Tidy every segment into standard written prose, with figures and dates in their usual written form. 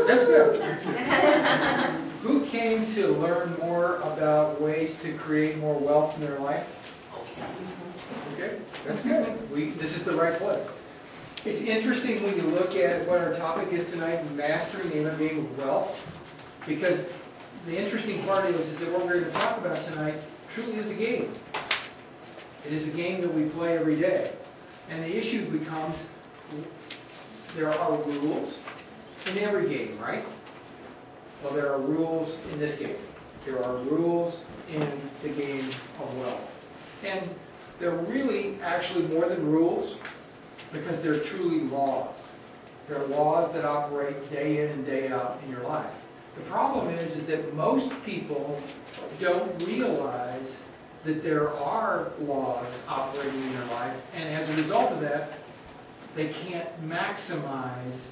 That's good. That's good. Who came to learn more about ways to create more wealth in their life? Yes. Okay, that's good. This is the right place. It's interesting when you look at what our topic is tonight, mastering the inner game of wealth, because the interesting part is that what we're going to talk about tonight truly is a game. It is a game that we play every day. And the issue becomes, there are rules in every game, right? Well, there are rules in this game. There are rules in the game of wealth. And they're really actually more than rules, because they're truly laws. They're laws that operate day in and day out in your life. The problem is that most people don't realize that there are laws operating in their life, and as a result of that, they can't maximize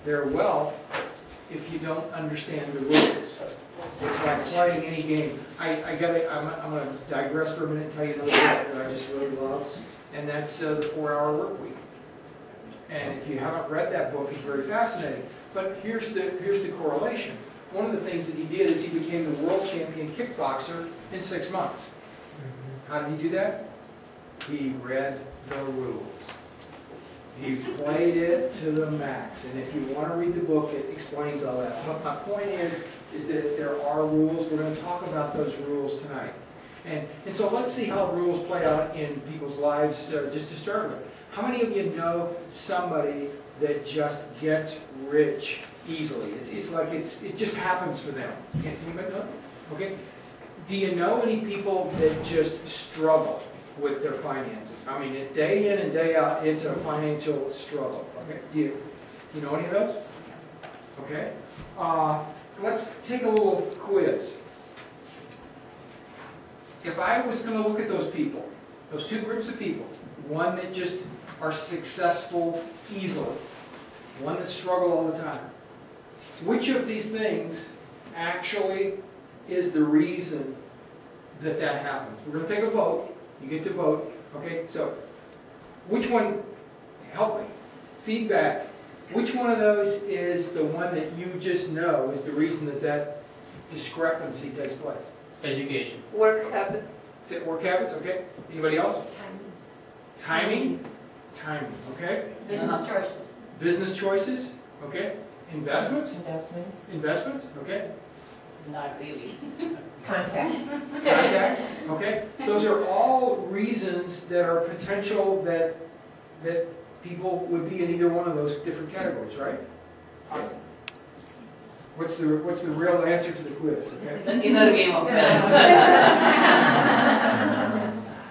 their wealth if you don't understand the rules. It's like playing any game. I'm going to digress for a minute and tell you another book that I just really love, and that's The 4-Hour Workweek. And if you haven't read that book, it's very fascinating. But here's the correlation. One of the things that he did is he became the world champion kickboxer in 6 months. How did he do that? He read the rules. He played it to the max. And if you want to read the book, it explains all that. But my point is that there are rules. We're going to talk about those rules tonight. And so let's see how rules play out in people's lives just to start with. How many of you know somebody that just gets rich easily? It's like it just happens for them. Can anybody know? Okay. Do you know any people that just struggle with their finances? I mean, day in and day out, it's a financial struggle. Okay. Do you know any of those? Okay. Let's take a little quiz. If I was going to look at those people, those two groups of people, one that just are successful easily, one that struggle all the time, which of these things actually is the reason that that happens? We're going to take a vote. You get to vote. Okay, so which one, help me, feedback, which one of those is the one that you just know is the reason that that discrepancy takes place? Education. Work habits. Is it work habits? Okay. Anybody else? Timing. Timing? Timing, okay. Business choices. Business choices, okay. Investments? Investments. Investments, okay. Not really. Contacts. Contacts, okay. Those are all reasons that are potential that people would be in either one of those different categories, right? Okay. What's the real answer to the quiz? Okay. The inner game of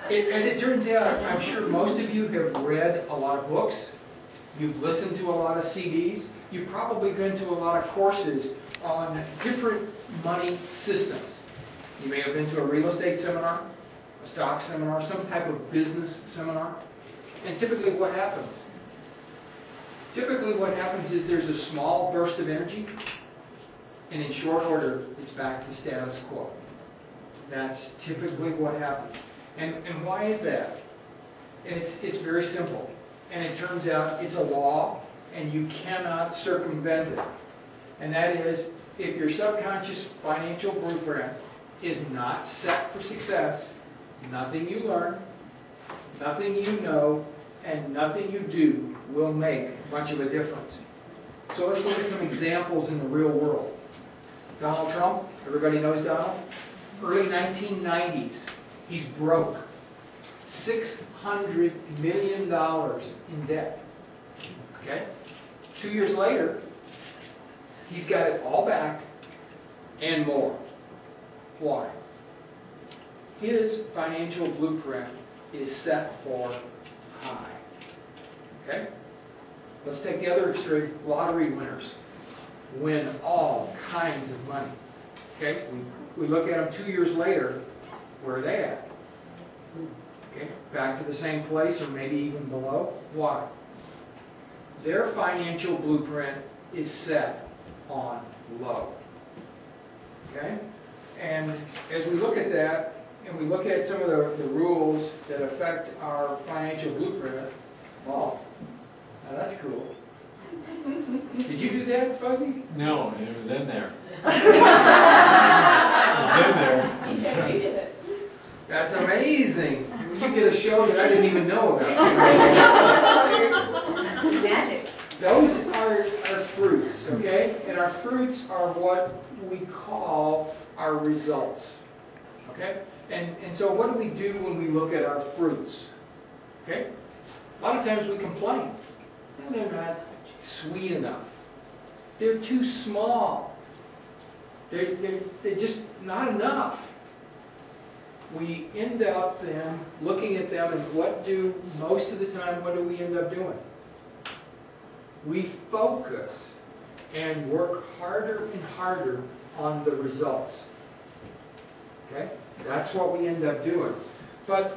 As it turns out, I'm sure most of you have read a lot of books. You've listened to a lot of CDs. You've probably been to a lot of courses on different money systems. You may have been to a real estate seminar, a stock seminar, some type of business seminar. And typically what happens? Typically what happens is there's a small burst of energy, and in short order, it's back to status quo. That's typically what happens. And why is that? And it's very simple. And it turns out it's a law, and you cannot circumvent it. And that is, if your subconscious financial blueprint is not set for success, nothing you learn, nothing you know, and nothing you do will make much of a difference. So let's look at some examples in the real world. Donald Trump, everybody knows Donald. Early 1990s, he's broke. $600 million in debt. Okay? 2 years later, he's got it all back and more. Why? His financial blueprint is set for high. Okay? Let's take the other extreme. Lottery winners win all kinds of money. Okay? So we look at them 2 years later. Where are they at? Okay? Back to the same place or maybe even below. Why? Their financial blueprint is set on low. Okay? And as we look at that, and we look at some of the rules that affect our financial blueprint, oh, now that's cool. Did you do that, Fuzzy? No, it was in there. It was in there. I'm sorry. You did it. That's amazing. You get a show that I didn't even know about. Magic. Those are our fruits, okay? And our fruits are what we call our results, okay? And so what do we do when we look at our fruits, okay? A lot of times we complain. "Oh, they're not sweet enough. They're too small. They're just not enough." We end up then looking at them, and most of the time, what do we end up doing? We focus and work harder and harder on the results. Okay? That's what we end up doing. But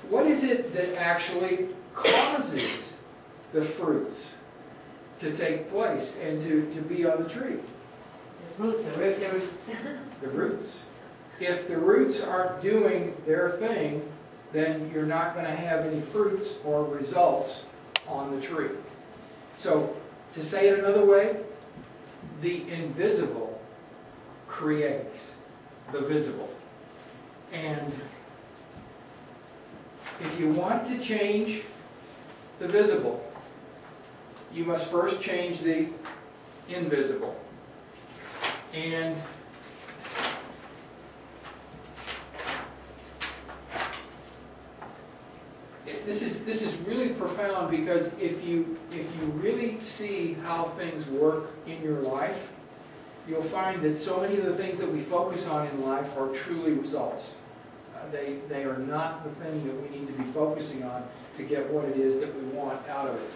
what is it that actually causes the fruits to take place and to be on the tree? The roots. The roots. If the roots aren't doing their thing, then you're not going to have any fruits or results on the tree. So, to say it another way, the invisible creates the visible. And if you want to change the visible, you must first change the invisible. And this is really profound, because if you really see how things work in your life, you'll find that so many of the things that we focus on in life are truly results. They are not the thing that we need to be focusing on to get what it is that we want out of it.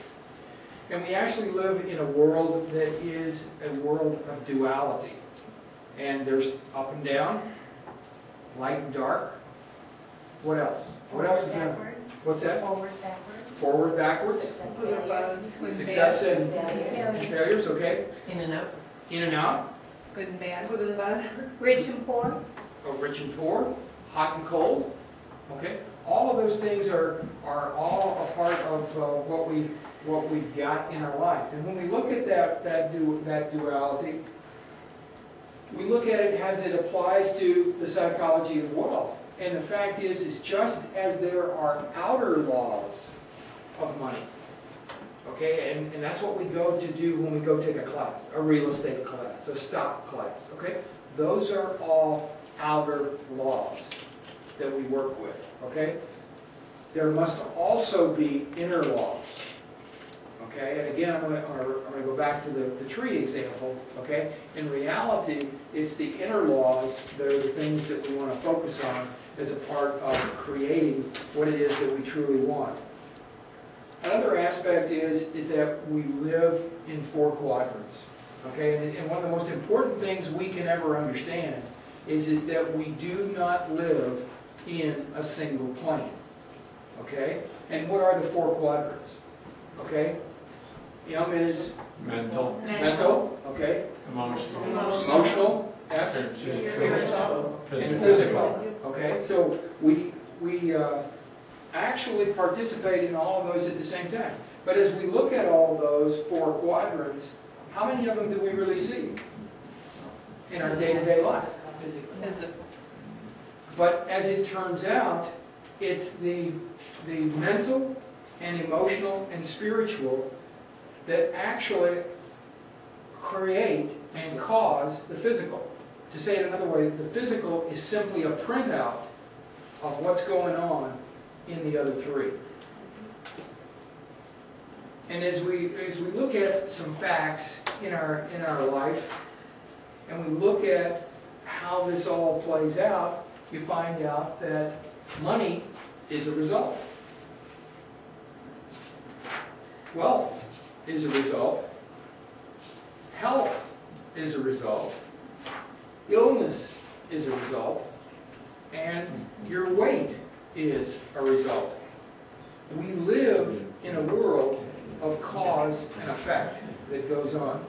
And we actually live in a world that is a world of duality. And there's up and down, light and dark. What else? What else is there? Backwards. What's that? Forward, backwards. Forward, backwards. Success, Good and bad. failures. Success and Failures. failures, okay. In and out. In and out. Good and bad. Good and bad. Rich and poor. Rich and poor. Hot and cold. Okay. All of those things are all a part of what we've got in our life. And when we look at that duality, we look at it as it applies to the psychology of wealth. And the fact is just as there are outer laws of money, okay, and that's what we go to do when we go take a class, a real estate class, a stock class, okay? Those are all outer laws that we work with, okay? There must also be inner laws, okay? And again, I'm going to go back to the tree example, okay? In reality, it's the inner laws that are the things that we want to focus on as a part of creating what it is that we truly want. Another aspect is that we live in 4 quadrants, okay? And one of the most important things we can ever understand is that we do not live in a single plane, okay? And what are the 4 quadrants, okay? M is Mental, okay? emotional, S, spiritual, and physical. Okay, so we actually participate in all of those at the same time. But as we look at all those 4 quadrants, how many of them do we really see in our day-to-day life? But as it turns out, it's the mental and emotional and spiritual that actually create and cause the physical. To say it another way, the physical is simply a printout of what's going on in the other 3. And as we look at some facts in our life, and we look at how this all plays out, you find out that money is a result. Wealth is a result. Health is a result. Illness is a result. And your weight is a result. We live in a world of cause and effect that goes on.